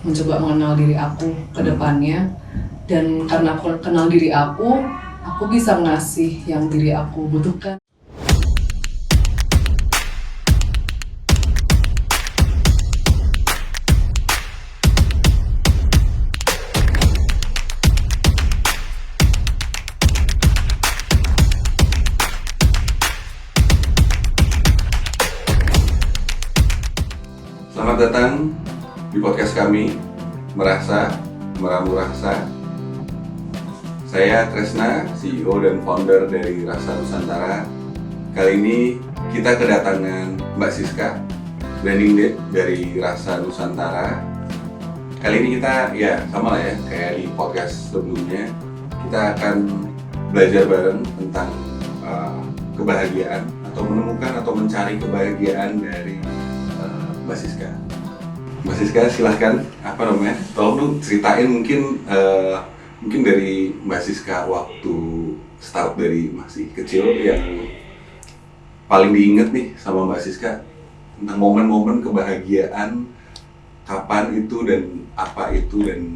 mencoba mengenal diri aku ke depannya. Dan karena aku kenal diri aku bisa ngasih yang diri aku butuhkan. Selamat datang di podcast kami, Meramu Rasa. Saya Tresna, CEO dan founder dari Rasa Nusantara. Kali ini kita kedatangan Mbak Siska, branding lead dari Rasa Nusantara. Kali ini kita sama lah ya, kayak di podcast sebelumnya, kita akan belajar bareng tentang kebahagiaan atau menemukan atau mencari kebahagiaan dari Mbak Siska. Mbak Siska, silahkan tolong dong ceritain mungkin dari Mbak Siska waktu start dari masih kecil yang paling diinget nih sama Mbak Siska tentang momen-momen kebahagiaan, kapan itu dan apa itu dan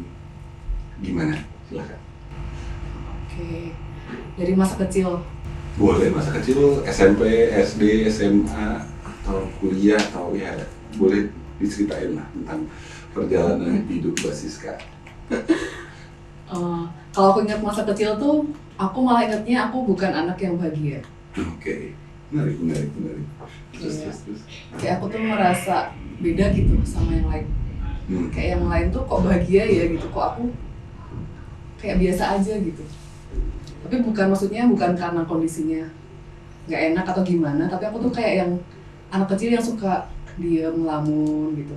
gimana, silahkan. Oke, dari masa kecil. Boleh masa kecil, SMP, SD, SMA, atau kuliah, atau ya boleh diceritain lah tentang perjalanan hidup Mbak Siska. Kalau aku ingat masa kecil tuh, aku malah ingatnya aku bukan anak yang bahagia. Oke. Menarik. Terus. Kayak aku tuh merasa beda gitu sama yang lain. Kayak yang lain tuh kok bahagia ya gitu, kok aku kayak biasa aja gitu. Tapi bukan karena kondisinya nggak enak atau gimana, tapi aku tuh kayak yang anak kecil yang suka diam, ngelamun gitu,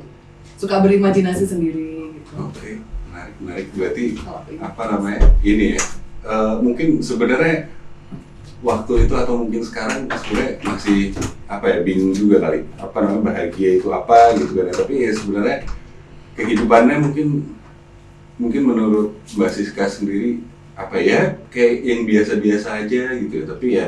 suka berimajinasi sendiri gitu. Oke, menarik. Berarti ini ya, mungkin sebenarnya waktu itu atau mungkin sekarang sebenarnya masih bingung juga kali, bahagia itu apa gitu kan ya. Tapi ya sebenarnya kehidupannya mungkin menurut Mbak Siska sendiri kayak yang biasa-biasa aja gitu ya. Tapi ya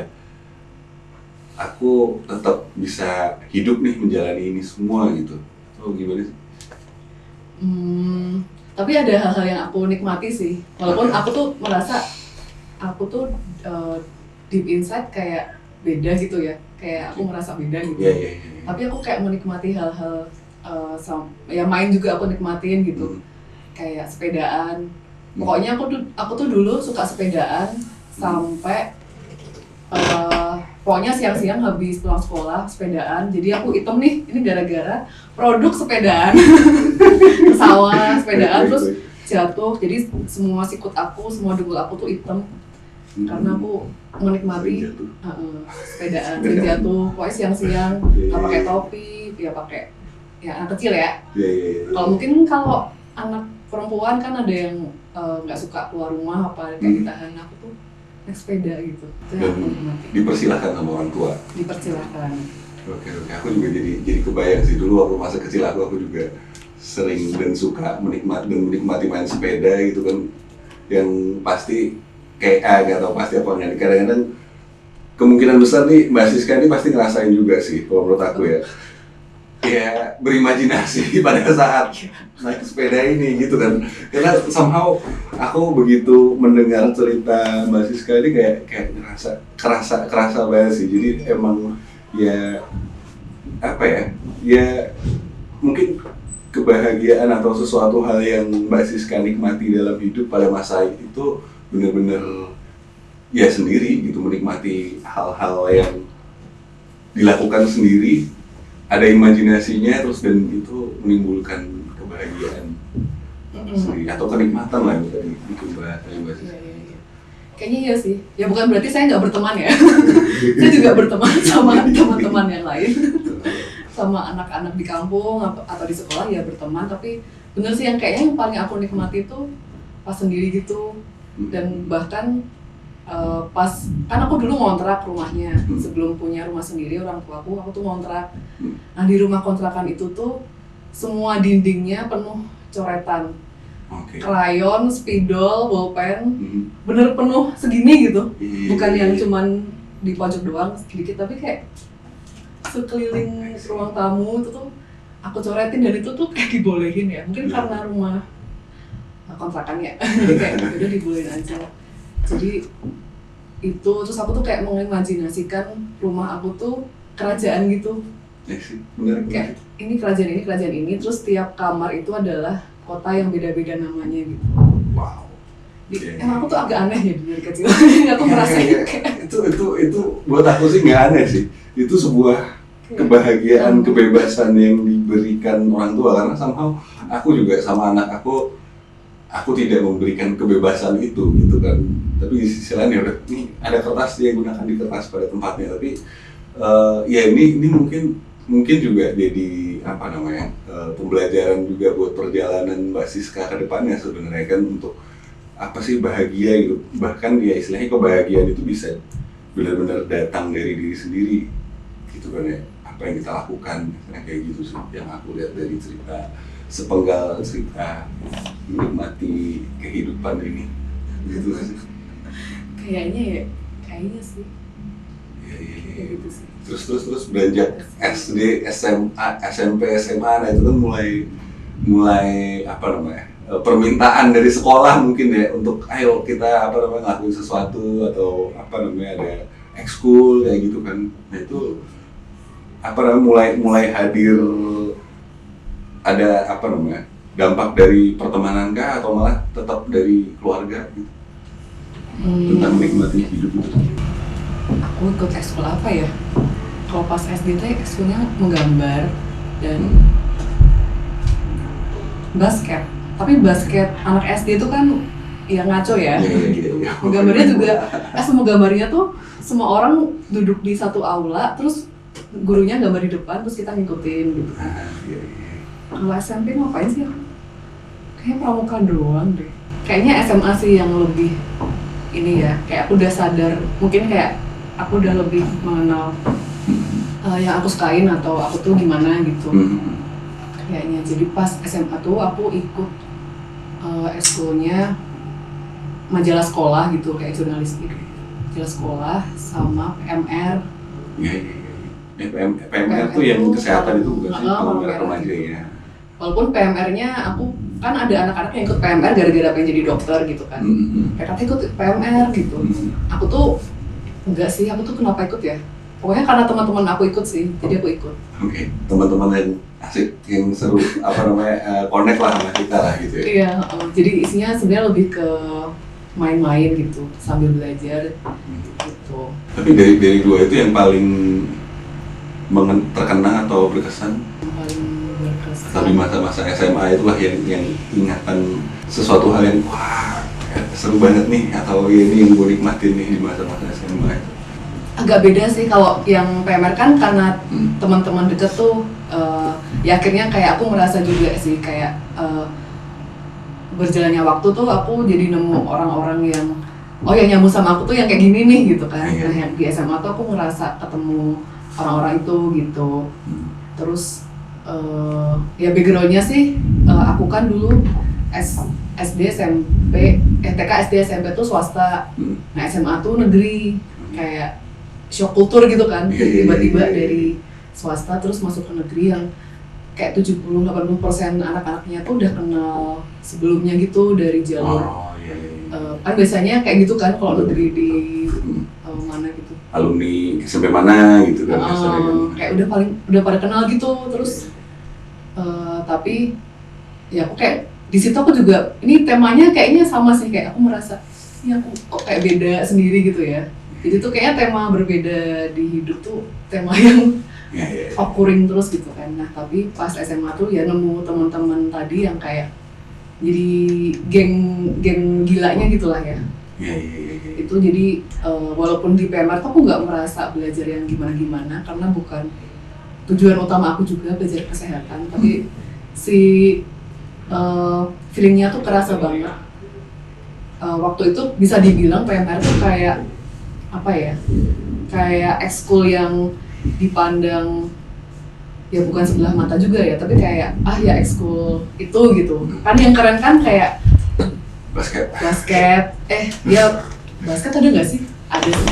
aku tetap bisa hidup nih menjalani ini semua gitu. Oh gimana sih? Tapi ada hal-hal yang aku nikmati sih. Walaupun aku tuh merasa aku tuh deep inside kayak beda gitu ya. Kayak aku merasa beda gitu. Yeah. Tapi aku kayak menikmati hal-hal main juga aku nikmatin gitu. Kayak sepedaan. Pokoknya aku tuh dulu suka sepedaan sampai pokoknya siang-siang habis pulang sekolah sepedaan. Jadi aku hitam nih, ini gara-gara produk sepedaan. Ke sawah sepedaan terus jatuh. Jadi semua sikut aku, semua dengkul aku tuh hitam. Karena aku menikmati sepedaan. Sering jatuh. Pokoknya siang-siang nggak pakai topi, ya pakai anak kecil ya. Kalau mungkin kalau anak perempuan kan ada yang nggak suka keluar rumah kayak ditahan. Aku tuh naik sepeda gitu. Dan dipersilahkan sama orang tua. Dipersilahkan. Oke. Aku juga jadi kebayang sih dulu waktu masa kecil aku juga sering dan suka menikmati main sepeda gitu kan. Yang pasti kayak nggak tahu pasti apa nggak. Kadang-kadang kemungkinan besar nih Mbak Siska ini pasti ngerasain juga sih kalau menurut aku ya. Ya berimajinasi pada saat naik sepeda ini gitu kan. Karena somehow aku begitu mendengar cerita Mbak Siska ini kayak kerasa banget sih. Jadi emang ya mungkin kebahagiaan atau sesuatu hal yang Mbak Siska nikmati dalam hidup pada masa itu benar-benar ya sendiri gitu, menikmati hal-hal yang dilakukan sendiri, ada imajinasinya terus dan itu menimbulkan kebahagiaan sendiri atau kenikmatan lah yang tadi dicoba Mbak Siska. Iya. Kayaknya iya sih. Ya bukan berarti saya nggak berteman ya. Saya juga berteman sama teman-teman yang lain. Sama anak-anak di kampung atau di sekolah ya berteman. Tapi bener sih yang kayaknya yang paling aku nikmati itu pas sendiri gitu. Dan bahkan pas kan aku dulu ngontrak rumahnya sebelum punya rumah sendiri. Orang tuaku aku tuh ngontrak. Nah di rumah kontrakan itu tuh semua dindingnya penuh coretan. Krayon, spidol, bolpen, bener penuh segini gitu. Bukan yang cuman di pojok doang sedikit, tapi kayak sekeliling ruang tamu itu tuh aku coretin dan itu tuh kayak dibolehin ya, mungkin karena rumah kontrakan ya. Jadi kayak udah dibolehin aja. Jadi itu terus aku tuh kayak mengimajinasikan rumah aku tuh kerajaan gitu. Benar. Kayak ini kerajaan ini, terus tiap kamar itu adalah kota yang beda-beda namanya gitu. Wow. Emang aku tuh agak aneh ya dari kecil. Aku merasa kayak itu buat aku sih nggak aneh sih. Itu sebuah kebahagiaan, kebebasan yang diberikan orang tua, karena somehow aku juga sama anak aku tidak memberikan kebebasan itu gitu kan. Tapi di sisi lain ya udah, nih ada kertas, dia gunakan di kertas pada tempatnya. Tapi ya ini mungkin juga jadi apa namanya pembelajaran juga buat perjalanan Mbak Siska ke depannya sebenarnya kan, untuk apa sih bahagia gitu. Bahkan ya istilahnya kebahagiaan itu bisa benar-benar datang dari diri sendiri gitu kan ya. Apa yang kita lakukan misalnya kayak gitu sih yang aku lihat dari sepenggal cerita menikmati kehidupan ini gitu sih. Kayaknya sih. Iya. Gitu sih. Terus beranjak SD, SMA, SMP, SMA, nah itu kan mulai apa namanya permintaan dari sekolah mungkin ya untuk ayo kita apa namanya ngelakuin sesuatu atau apa namanya ada ekskul kayak gitu kan. Nah itu apa namanya mulai hadir ada apa namanya dampak dari pertemanan kah atau malah tetap dari keluarga gitu tentang menikmati hidup itu? Aku ikut ekskul apa ya? Kalau pas SD tuh ekskulnya menggambar dan basket. Tapi basket anak SD itu kan ya ngaco ya. Iya. Gambarnya juga, semua gambarnya tuh semua orang duduk di satu aula, terus gurunya gambar di depan, terus kita ngikutin gitu. Iya. Kalau SMP ngapain sih aku? Kayaknya pramuka doang deh. Kayaknya SMA sih yang lebih ini ya, kayak aku udah sadar, mungkin kayak aku udah lebih mengenal yang aku sukain atau aku tuh gimana gitu. Kayaknya jadi pas SMA tuh aku ikut ekskulnya majalah sekolah gitu, kayak jurnalistik. Majalah sekolah sama PMR. Iya. PMR tuh yang kesehatan itu bukan sih, PMR remaja ya. Walaupun PMR-nya aku kan ada anak-anak yang ikut PMR gara-gara pengen jadi dokter gitu kan. Mereka ikut PMR gitu. Aku tuh enggak sih, aku tuh kenapa ikut ya? Pokoknya karena teman-teman aku ikut sih, jadi aku ikut. Oke, teman-teman yang asik, yang seru, apa namanya, connect lah sama kita lah gitu ya. Iya, jadi isinya sebenarnya lebih ke main-main gitu, sambil belajar gitu. Tapi dari dua itu yang paling terkenang atau berkesan? Yang paling berkesan. Tapi masa-masa SMA itulah yang ingatan sesuatu hal yang wah seru banget nih, atau ini yang gue nikmatin nih di masa-masa SMA itu. Agak beda sih kalau yang PMR kan karena teman-teman deket tuh ya akhirnya kayak aku merasa juga sih kayak berjalannya waktu tuh aku jadi nemu orang-orang yang yang nyambung sama aku tuh yang kayak gini nih gitu kan. Nah yang di SMA tuh aku ngerasa ketemu orang-orang itu gitu. Terus ya backgroundnya sih aku kan dulu SD SMP TK SD SMP tuh swasta. Nah SMA tuh negeri, kayak shock kultur gitu kan, tiba-tiba dari swasta terus masuk ke negeri yang kayak 70-80% anak-anaknya tuh udah kenal sebelumnya gitu dari jalur kan biasanya kayak gitu kan kalau negeri di mana gitu, alumni SMP mana gitu kan biasanya kan. Kayak udah pada kenal gitu terus tapi ya aku kayak di situ aku juga ini temanya kayaknya sama sih, kayak aku merasa ini aku kok kayak beda sendiri gitu ya. Jadi tuh kayaknya tema berbeda di hidup tuh tema yang occurring terus gitu kan. Nah tapi pas SMA tuh ya nemu teman-teman tadi yang kayak jadi geng gilanya gitulah ya. Itu jadi walaupun di PMR tuh aku nggak merasa belajar yang gimana-gimana karena bukan tujuan utama aku juga belajar kesehatan, tapi si feelingnya tuh kerasa banget. Waktu itu bisa dibilang PMR tuh kayak apa ya, kayak ekskul yang dipandang ya bukan sebelah mata juga ya, tapi kayak ya ekskul itu gitu kan. Yang keren kan kayak basket ya basket ada nggak sih? Ada sih,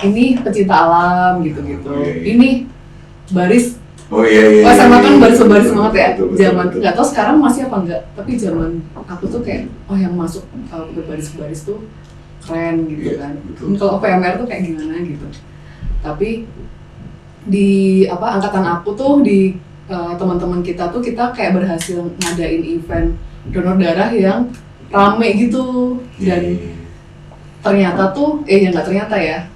ini pecinta alam gitu-gitu, ini baris Oh iya. Pas SMA kan baris-baris banget ya. Betul. Zaman nggak tahu sekarang masih apa enggak, tapi zaman aku tuh kayak yang masuk berbaris-baris tuh keren gitu Iya, kan. betul. Kalau PMR tuh kayak gimana gitu. Tapi di angkatan aku tuh di teman-teman kita tuh kita kayak berhasil ngadain event donor darah yang rame gitu, dan ternyata tuh ya nggak ternyata ya,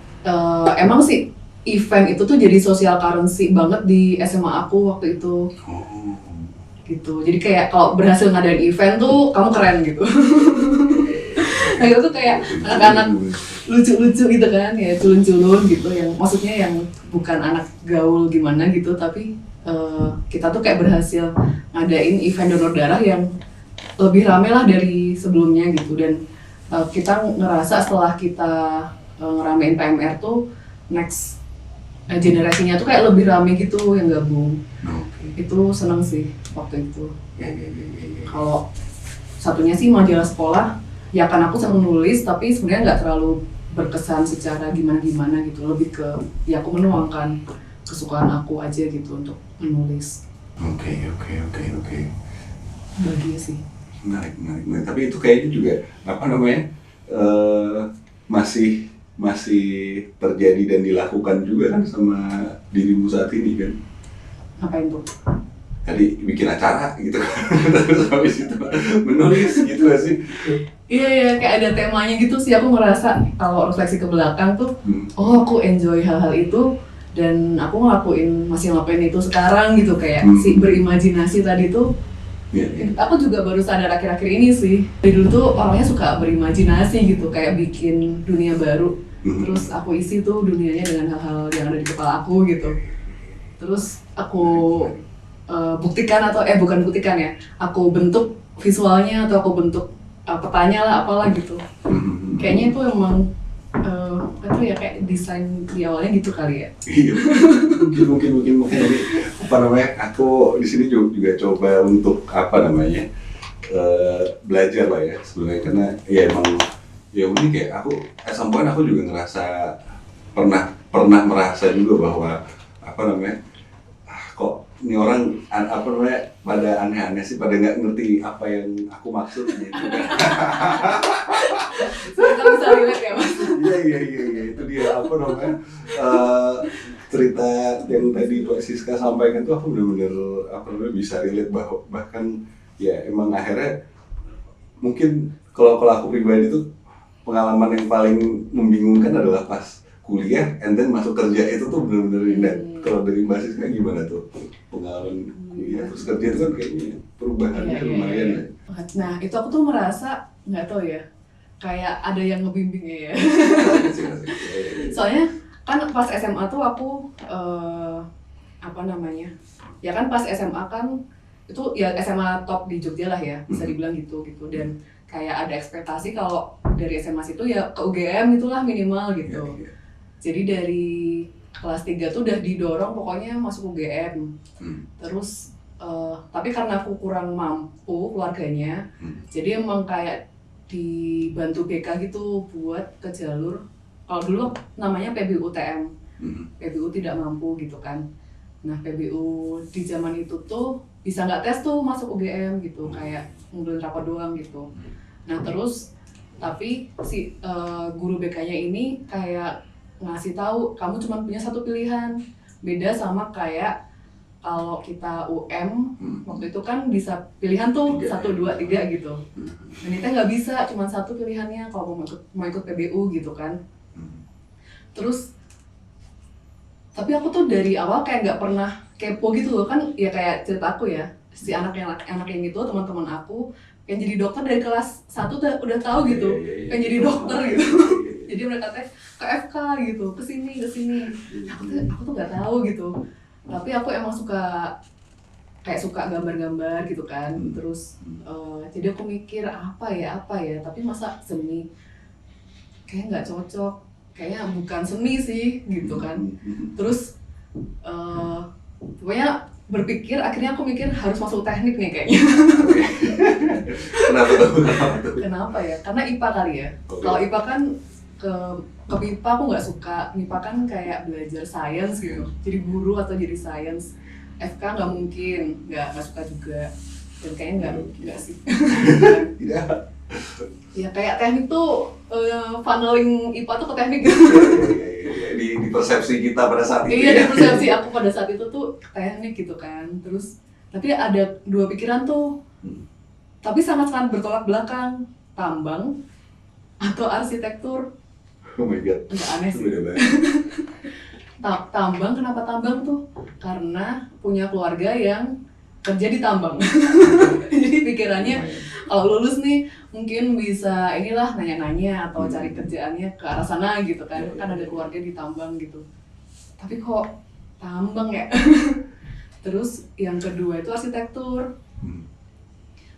emang sih event itu tuh jadi social currency banget di SMA aku waktu itu gitu. Jadi kayak kalau berhasil ngadain event tuh kamu keren gitu. Nah itu tuh kayak anak-anak lucu-lucu gitu kan, ya culun-culun gitu, yang maksudnya yang bukan anak gaul gimana gitu, tapi kita tuh kayak berhasil ngadain event donor darah yang lebih rame lah dari sebelumnya gitu. Dan kita ngerasa setelah kita ngeramein PMR tuh next generasinya tuh kayak lebih rame gitu yang gabung. Itu seneng sih waktu itu. Kalau satunya sih majalah sekolah, ya kan aku seneng nulis tapi sebenarnya nggak terlalu berkesan secara gimana-gimana gitu, lebih ke ya aku menuangkan kesukaan aku aja gitu untuk menulis. Oke. Bahagia sih. Menarik. Tapi itu kayaknya juga apa namanya masih terjadi dan dilakukan juga kan sama dirimu saat ini kan? Ngapain tuh? Tadi bikin acara gitu kan, terus habis itu menulis gitu gak sih? Iya, kayak ada temanya gitu sih. Aku ngerasa kalau refleksi ke belakang tuh, oh aku enjoy hal-hal itu dan aku masih ngelakuin itu sekarang gitu, kayak si berimajinasi tadi tuh. Aku juga baru sadar akhir-akhir ini sih. Dari dulu tuh orangnya suka berimajinasi gitu, kayak bikin dunia baru. Terus aku isi tuh dunianya dengan hal-hal yang ada di kepala aku gitu. Terus aku buktikan bukan buktikan ya, aku bentuk visualnya atau aku bentuk petanya lah apalah gitu. Kayaknya itu emang kayak desain di awalnya gitu kali ya. Iya, mungkin jadi apa namanya, aku di sini juga coba untuk belajar lah ya sebenarnya, karena ya emang ya mungkin kayak aku SMP aku juga ngerasa pernah merasa juga bahwa kok ini orang pada aneh-aneh sih, pada nggak ngerti apa yang aku maksud gitu kan. Kita bisa relate ya Mas? Iya, itu dia cerita yang tadi Pak Siska sampaikan tuh aku benar-benar bisa relate, bahkan ya emang akhirnya mungkin kalau aku pribadi tuh pengalaman yang paling membingungkan adalah pas kuliah and then masuk kerja, itu tuh benar-benar indah. Kalau dari Mbak Siska gimana tuh pengalaman kuliah terus kerja itu kan kayaknya perubahannya lumayan ya. Nah itu aku tuh merasa nggak tahu ya, kayak ada yang ngebimbingnya ya. Soalnya kan pas SMA tuh aku ya kan pas SMA kan itu ya SMA top di Jogja lah ya, bisa dibilang gitu, dan kayak ada ekspektasi kalau dari SMA situ ya ke UGM itulah minimal gitu. Jadi dari kelas 3 tuh udah didorong pokoknya masuk UGM. Terus tapi karena aku kurang mampu keluarganya, jadi emang kayak dibantu BK gitu buat ke jalur, kalau dulu namanya PBU-TM, PBU tidak mampu gitu kan. Nah PBU di zaman itu tuh bisa nggak tes tuh masuk UGM gitu, kayak ngumpulin rapor doang gitu. Nah terus tapi si guru BK-nya ini kayak ngasih tahu kamu cuma punya satu pilihan, beda sama kayak kalau kita UM waktu itu kan bisa pilihan tuh 1, 2, 3 gitu. Dan kita nggak bisa, cuma satu pilihannya kalau mau ikut PBU gitu kan. Terus tapi aku tuh dari awal kayak nggak pernah kepo gitu loh kan, ya kayak cerita aku ya, si anak yang itu teman-teman aku yang jadi dokter dari kelas 1 udah tahu gitu, yang jadi dokter gitu. Jadi mereka teh ke FK gitu, kesini. Aku tuh nggak tahu gitu. Tapi aku emang suka gambar-gambar gitu kan. Terus jadi aku mikir apa ya, tapi masa seni kayak nggak cocok, kayaknya bukan seni sih gitu kan. Terus pokoknya akhirnya aku mikir harus masuk teknik nih kayaknya. Kenapa ya? Karena IPA kali ya. Kalau IPA kan ke MIPA aku nggak suka. MIPA kan kayak belajar sains gitu, jadi guru atau jadi sains. FK nggak mungkin, nggak suka juga, dan kayaknya nggak sih. Tidak. Ya kayak teknik tuh funneling IPA tuh ke teknik. Di persepsi kita pada saat itu. Iya, di persepsi aku pada saat itu tuh teknik gitu kan. Terus tapi ada dua pikiran tuh, tapi sangat-sangat bertolak belakang, tambang atau arsitektur. Oh my god. Agak aneh sih. Beda banget. Tambang, kenapa tambang tuh? Karena punya keluarga yang kerja di tambang. Jadi pikirannya kalau lulus nih mungkin bisa inilah nanya-nanya atau cari kerjaannya ke arah sana gitu kan. Kan ada keluarga di tambang gitu. Tapi kok tambang ya? Terus yang kedua itu arsitektur.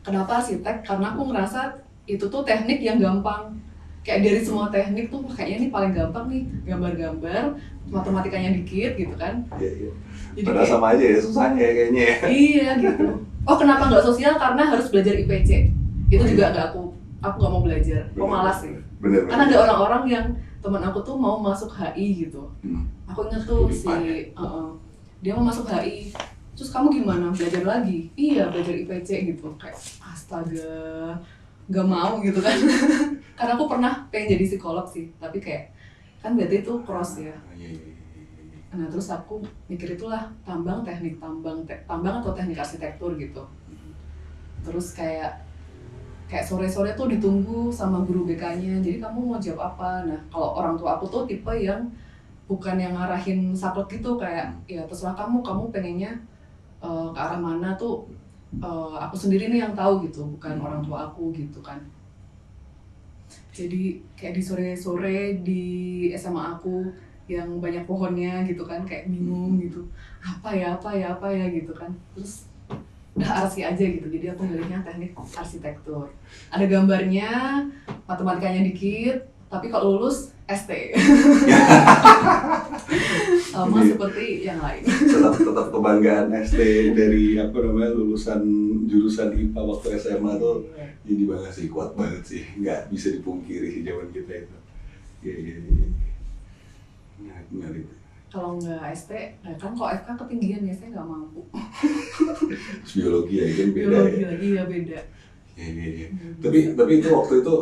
Kenapa arsitek? Karena aku ngerasa itu tuh teknik yang gampang. Kayak dari semua teknik tuh kayaknya ini paling gampang nih, gambar-gambar, matematikanya dikit gitu kan. Iya. Jadi padahal sama aja ya susahnya ya kayaknya ya. Iya gitu. Oh kenapa nggak sosial? Karena harus belajar IPC. Itu juga nggak aku nggak mau belajar. Aku malas sih. Bener. Karena ada orang-orang yang teman aku tuh mau masuk HI gitu. Aku inget tuh dia mau masuk HI. Terus kamu gimana? Belajar lagi? Iya belajar IPC gitu. Kayak astaga, nggak mau gitu kan. Karena aku pernah pengen jadi psikolog sih, tapi kayak kan berarti itu cross ya. Nah terus aku mikir itulah tambang atau teknik arsitektur gitu. Terus kayak sore-sore tuh ditunggu sama guru BK-nya, jadi kamu mau jawab apa? Nah kalau orang tua aku tuh tipe yang bukan yang ngarahin saklek gitu, kayak ya terserah kamu pengennya ke arah mana tuh aku sendiri nih yang tahu gitu, bukan orang tua aku gitu kan. Jadi kayak di sore-sore di SMA aku yang banyak pohonnya gitu kan, kayak bingung gitu, apa ya gitu kan. Terus udah arsi aja gitu, jadi aku milihnya teknik arsitektur. Ada gambarnya, matematikanya dikit, tapi kalau lulus ST. Sama seperti yang lain. Tetap kebanggaan ST dari lulusan jurusan IPA waktu SMA tuh. Jadi banget sih, kuat banget sih, nggak bisa dipungkiri sih zaman kita itu. Iya. Menarik. Kalau nggak ST, kan kalau FK ketinggian ya, saya nggak mampu. Terus biologi ya kan beda. Biologi lagi ya beda. Iya. Tapi itu waktu itu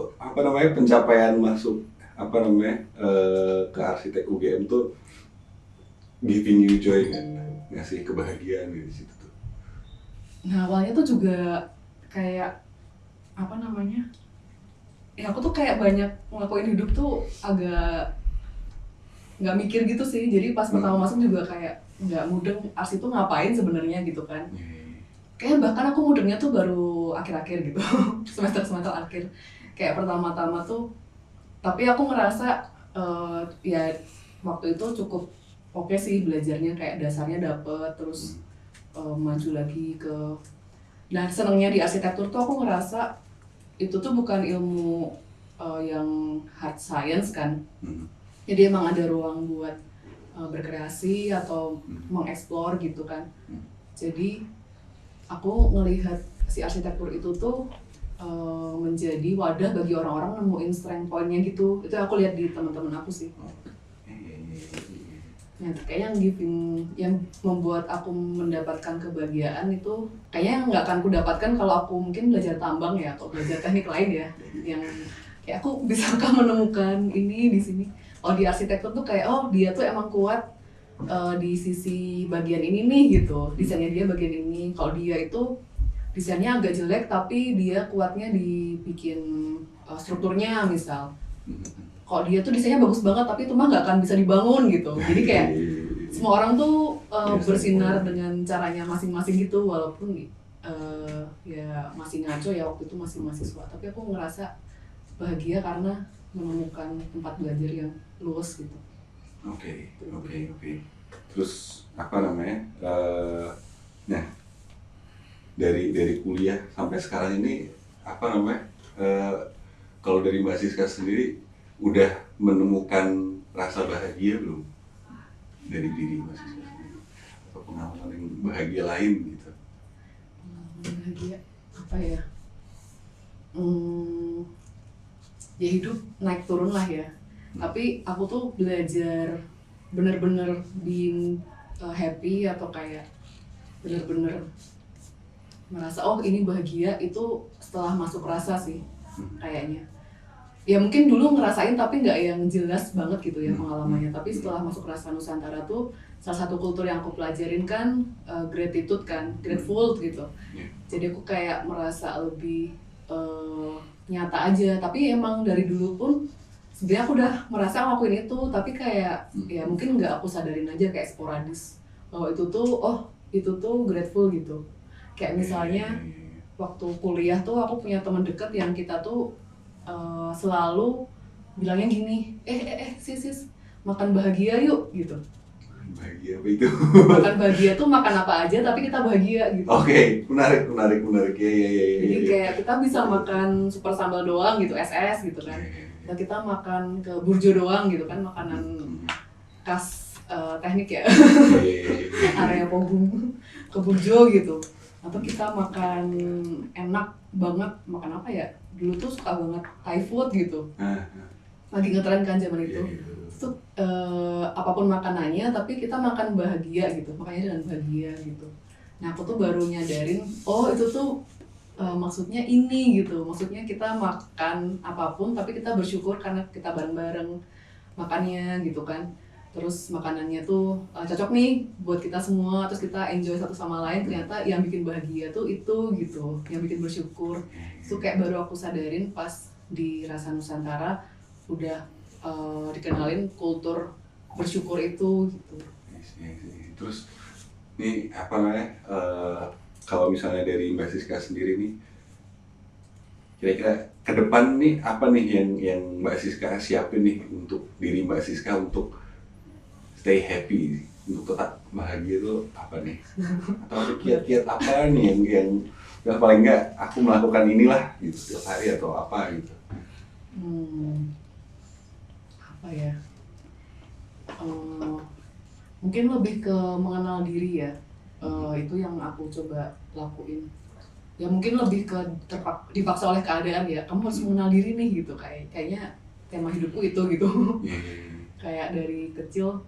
pencapaian masuk ke arsitek UGM tuh giving you joy kan, ngasih kebahagiaan di situ tuh. Nah awalnya tuh juga kayak ya aku tuh kayak banyak ngelakuin hidup tuh agak nggak mikir gitu sih. Jadi pas pertama masuk juga kayak nggak mudeng arsi tuh ngapain sebenarnya gitu kan. Kayak bahkan aku mudengnya tuh baru akhir-akhir gitu. semester akhir. Kayak pertama-tama tuh, tapi aku ngerasa ya waktu itu cukup oke sih belajarnya, kayak dasarnya dapet, terus maju lagi ke. Nah senengnya di arsitektur tuh aku ngerasa itu tuh bukan ilmu yang hard science kan. Jadi emang ada ruang buat berkreasi atau mengeksplor gitu kan. Jadi aku ngelihat si arsitektur itu tuh menjadi wadah bagi orang-orang nemuin strength point-nya gitu. Itu aku lihat di teman-teman aku sih. Nah, kayak yang membuat aku mendapatkan kebahagiaan itu kayaknya nggak akan aku dapatkan kalau aku mungkin belajar tambang ya atau belajar teknik lain ya, yang kayak aku bisakah menemukan ini di sini. Oh di arsitektur tuh kayak dia tuh emang kuat di sisi bagian ini nih gitu, desainnya dia bagian ini. Kalau dia itu desainnya agak jelek tapi dia kuatnya dibikin strukturnya misal. Kalau dia tuh desainnya bagus banget tapi itu mah nggak akan bisa dibangun gitu. Jadi kayak semua orang tuh bersinar dengan caranya masing-masing gitu, walaupun ya masih ngaco ya waktu itu masih mahasiswa. Tapi aku ngerasa bahagia karena menemukan tempat belajar yang luas gitu. Oke. Terus nah dari kuliah sampai sekarang ini kalau dari Mbak Siska sendiri udah menemukan rasa bahagia belum dari diri Mbak Siska sendiri, atau pengalaman yang bahagia lain gitu? Bahagia apa ya? Ya hidup naik turun lah ya. Tapi aku tuh belajar bener-bener being happy atau kayak bener-bener merasa oh ini bahagia itu setelah masuk rasa sih kayaknya. Ya mungkin dulu ngerasain tapi nggak yang jelas banget gitu ya pengalamannya. Tapi setelah masuk Rasa Nusantara tuh salah satu kultur yang aku pelajarin kan gratitude kan, grateful gitu. Jadi aku kayak merasa lebih nyata aja. Tapi emang dari dulu pun sebenarnya aku udah merasa ngelakuin itu. Tapi kayak ya mungkin nggak aku sadarin aja kayak sporadis bahwa itu tuh grateful gitu. Kayak misalnya waktu kuliah tuh aku punya teman deket yang kita tuh selalu bilangnya gini, sis makan bahagia yuk gitu. Bahagia apa itu? Makan bahagia tuh makan apa aja tapi kita bahagia gitu. Oke, menarik ya. Jadi kayak kita bisa makan super sambal doang gitu, SS gitu kan. Dan kita makan ke burjo doang gitu kan, makanan khas teknik ya. Area Pogung ke burjo gitu. Atau kita makan enak banget, makan apa ya? Dulu tuh suka banget Thai food gitu. Lagi ngetren kan zaman itu. Itu apapun makanannya tapi kita makan bahagia gitu. Makanya dengan bahagia gitu. Nah, aku tuh baru nyadarin, oh itu tuh maksudnya ini gitu. Maksudnya kita makan apapun tapi kita bersyukur karena kita bareng-bareng makannya gitu kan. Terus makanannya tuh cocok nih buat kita semua, terus kita enjoy satu sama lain. Ternyata yang bikin bahagia tuh itu gitu, yang bikin bersyukur. Itu kayak baru aku sadarin pas di Rasa Nusantara udah dikenalin kultur bersyukur itu gitu. Terus nih apa namanya, kalau misalnya dari Mbak Siska sendiri nih, kira-kira ke depan nih apa nih yang Mbak Siska siapin nih untuk diri Mbak Siska untuk stay happy, untuk tetap bahagia itu apa nih? Atau ada kiat-kiat apa nih yang paling enggak aku melakukan inilah gitu setiap hari atau apa gitu? Apa ya? Mungkin lebih ke mengenal diri ya. Itu yang aku coba lakuin. Ya mungkin lebih ke dipaksa oleh keadaan ya. Kamu harus mengenal diri nih gitu. Kayaknya tema hidupku itu gitu. Kayak dari kecil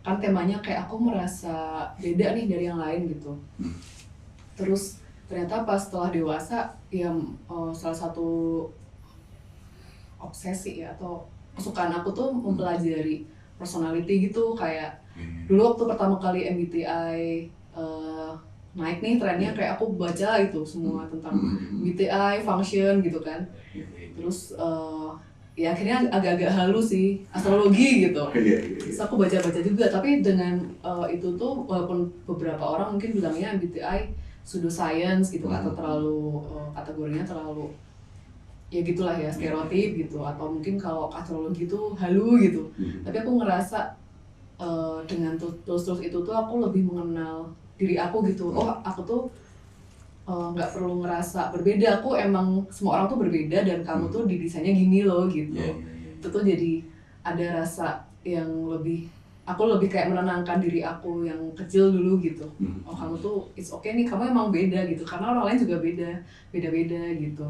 kan temanya kayak aku merasa beda nih dari yang lain gitu. Terus ternyata pas setelah dewasa ya salah satu obsesi ya atau kesukaan aku tuh mempelajari personality gitu. Kayak dulu waktu pertama kali MBTI naik nih trennya, kayak aku baca itu semua tentang MBTI, function gitu kan. Terus ya akhirnya agak-agak halus sih, astrologi gitu. Terus aku baca-baca juga, tapi dengan itu tuh walaupun beberapa orang mungkin bilangnya MBTI pseudoscience gitu, atau terlalu kategorinya terlalu ya gitulah ya, stereotip gitu, atau mungkin kalau astrologi itu halu gitu. Tapi aku ngerasa dengan terus itu tuh aku lebih mengenal diri aku gitu. Oh aku tuh nggak perlu ngerasa berbeda, aku emang semua orang tuh berbeda dan kamu tuh didesainnya gini loh gitu. Itu tuh jadi ada rasa yang aku lebih kayak menenangkan diri aku yang kecil dulu gitu. Oh kamu tuh it's okay nih, kamu emang beda gitu, karena orang lain juga beda-beda gitu.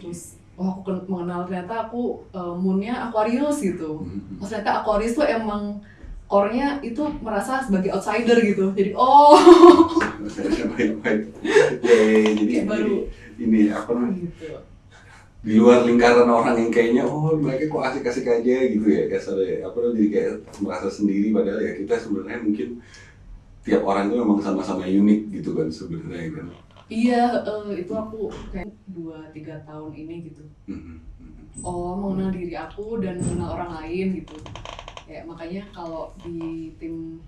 Terus aku mengenal ternyata aku moonnya Aquarius gitu. Oh ternyata Aquarius tuh emang core-nya itu merasa sebagai outsider gitu. Jadi baik. Jadi baru ini apa namanya? Gitu. Di luar lingkaran orang yang kayaknya mereka kok asik-asik aja gitu ya, kasarnya. Jadi kayak merasa sendiri, padahal ya kita sebenarnya mungkin tiap orang itu memang sama-sama unik gitu kan sebenarnya kan. Iya, itu aku kayak 2-3 tahun ini gitu. Mengenal diri aku dan mengenal orang lain gitu. Kayak makanya kalau di tim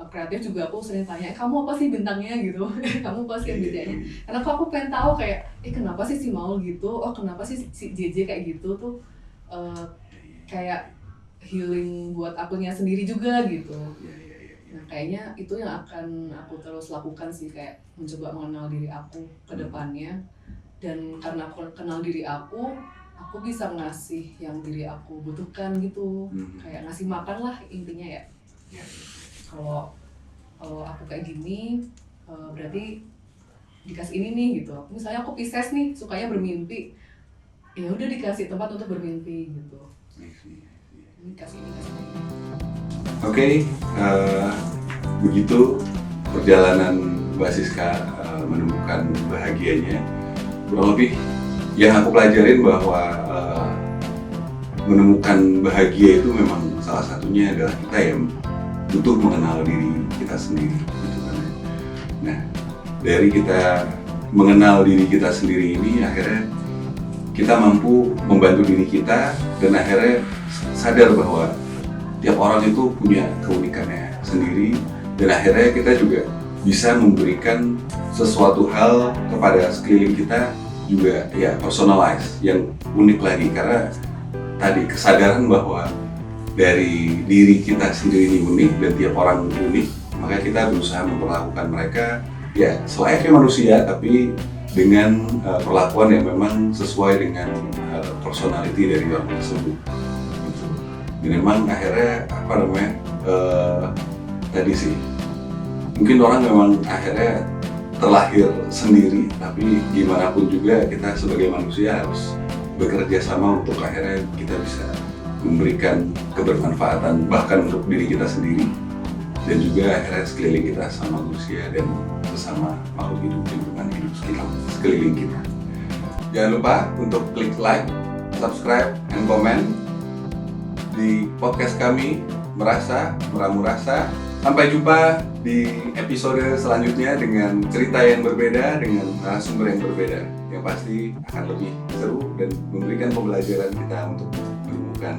kreatif juga aku sering tanya, kamu apa sih bintangnya gitu, kamu apa sih MBTI-nya? Karena aku pengen tahu kayak, kenapa sih si Maul gitu, kenapa sih si JJ kayak gitu tuh, kayak healing buat akunya sendiri juga gitu. Nah kayaknya itu yang akan aku terus lakukan sih, kayak mencoba mengenal diri aku ke depannya. Dan karena aku kenal diri aku bisa ngasih yang diri aku butuhkan gitu. Kayak ngasih makan lah intinya ya. Kalau aku kayak gini, berarti dikasih ini nih gitu. Misalnya aku Pisces nih, sukanya bermimpi, ya udah dikasih tempat untuk bermimpi gitu. Dikasih ini. Oke, begitu perjalanan basis menemukan bahagianya. Kurang lebih yang aku pelajarin bahwa menemukan bahagia itu memang salah satunya adalah kita yang butuh mengenal diri kita sendiri gitu kan. Nah, dari kita mengenal diri kita sendiri ini akhirnya kita mampu membantu diri kita dan akhirnya sadar bahwa tiap orang itu punya keunikannya sendiri dan akhirnya kita juga bisa memberikan sesuatu hal kepada sekeliling kita juga ya personalize yang unik lagi karena tadi kesadaran bahwa dari diri kita sendiri ini unik dan tiap orang unik, maka kita berusaha memperlakukan mereka ya selayaknya manusia tapi dengan perlakuan yang memang sesuai dengan personality dari orang tersebut. Gitu. Dan memang akhirnya tadi sih mungkin orang memang akhirnya terlahir sendiri, tapi gimana pun juga kita sebagai manusia harus bekerja sama untuk akhirnya kita bisa memberikan kebermanfaatan bahkan untuk diri kita sendiri dan juga akhirnya sekeliling kita sama manusia dan sesama makhluk hidup lingkungan hidup sekeliling kita. Jangan lupa untuk klik like, subscribe, and comment di podcast kami Merasa Meramu Rasa. Sampai jumpa di episode selanjutnya dengan cerita yang berbeda, dengan narasumber yang berbeda, yang pasti akan lebih seru dan memberikan pembelajaran kita untuk menemukan